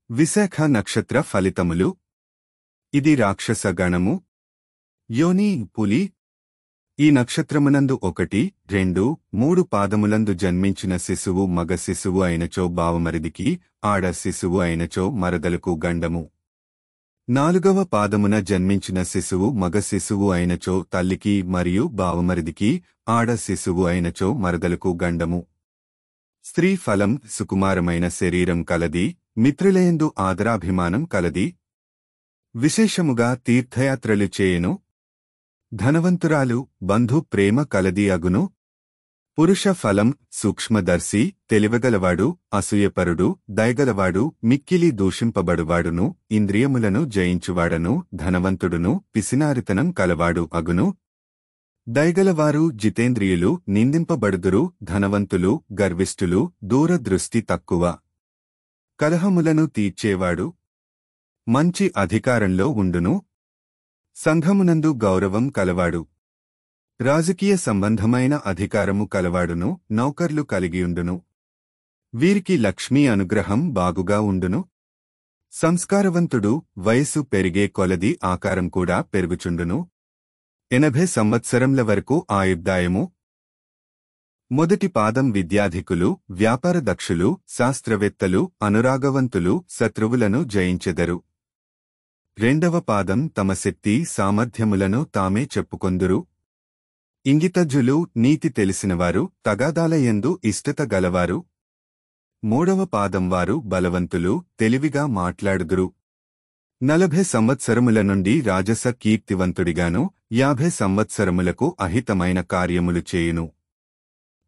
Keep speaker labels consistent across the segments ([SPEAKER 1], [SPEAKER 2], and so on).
[SPEAKER 1] విశాఖ నక్షత్ర ఫలితములు. ఇది రాక్షస గణము. యోని పులి. ఈ నక్షత్రమునందు 1, 2, 3 పాదములందు జన్మించిన శిశువు మగ శిశువు అయినచో బావమరిదికి, ఆడ శిశువు అయినచో మరదలకు గండము. 4వ పాదమున జన్మించిన శిశువు మగ శిశువు అయినచో తల్లికి మరియు బావమరిదికి, ఆడ శిశువు అయినచో మరదలకు గండము. స్త్రీ ఫలం సుకుమారమైన శరీరం కలది, మిత్రులయందు ఆదరాభిమానం కలది. విశేషముగా తీర్థయాత్రలు చేయును. ధనవంతురాలు, బంధు ప్రేమ కలది అగును. పురుష ఫలం సూక్ష్మదర్శి, తెలివగలవాడు, అసూయపరుడు, దయగలవాడు, మిక్కిలి దూషింపబడువాడును, ఇంద్రియములను జయించువాడను, ధనవంతుడును, పిసినారితనం కలవాడు అగును. దయగలవారు జితేంద్రియులు, నిందింపబడుదురు, ధనవంతులు, గర్విష్ఠులు, దూరదృష్టి తక్కువ. కలహములను తీర్చేవాడు. మంచి అధికారంలో ఉండును. సంఘమునందు గౌరవం కలవాడు. రాజకీయ సంబంధమైన అధికారము కలవాడును, నౌకర్లు కలిగియుండును. వీరికి లక్ష్మీ అనుగ్రహం బాగుగా ఉండును. సంస్కారవంతుడు, వయస్సు పెరిగే కొలది ఆకారం కూడా పెరుగుచుండును. 80 సంవత్సరంల వరకు ఆయుర్దాయము. మొదటి పాదం విద్యాధికులు, వ్యాపార దక్షులు, శాస్త్రవేత్తలు, అనురాగవంతులు, శత్రువులను జయించెదరు. 2వ పాదం తమ శక్తి సామర్థ్యములను తామే చెప్పుకొందురు. ఇంగితజ్జులు, నీతి తెలిసినవారు, తగాదాలయందు ఇష్టత గలవారు. 3వ పాదం వారు బలవంతులు, తెలివిగా మాట్లాడుదురు. 40 సంవత్సరముల నుండి రాజస కీర్తివంతుడిగాను, 50 సంవత్సరములకు అహితమైన కార్యములు చేయును.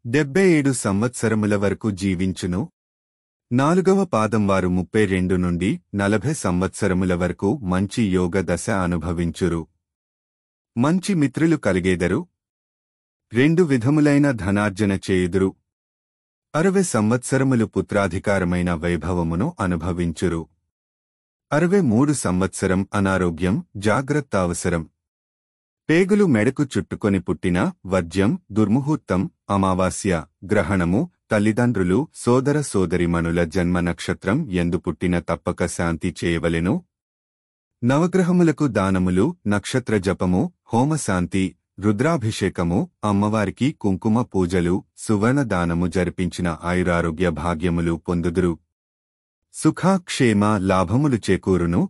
[SPEAKER 1] 77 సంవత్సరముల వరకు జీవించును. 4వ పాదం వారు 32 నుండి 40 సంవత్సరముల వరకు మంచి యోగ దశ అనుభవించురు. మంచి మిత్రులు కలిగేదరు. 2 విధములైన ధనార్జన చేయుదురు. 60 సంవత్సరములు పుత్రాధికారమైన వైభవమును అనుభవించురు. 63 సంవత్సరం అనారోగ్యం, జాగ్రత్త అవసరం. పేగులు మెడకు చుట్టుకొని పుట్టిన, వర్జ్యం, దుర్ముహూర్తం, అమావాస్య, గ్రహణము, తల్లిదండ్రులు, సోదర సోదరిమణుల జన్మ నక్షత్రం ఎందు పుట్టిన తప్పక శాంతి చేయవలెను. నవగ్రహములకు దానములు, నక్షత్ర జపము, హోమశాంతి, రుద్రాభిషేకము, అమ్మవారికి కుంకుమ పూజలు, సువర్ణ దానము జరిపించిన ఆయురారోగ్య భాగ్యములు పొందుదురు. సుఖ క్షేమ లాభములు చేకూరును.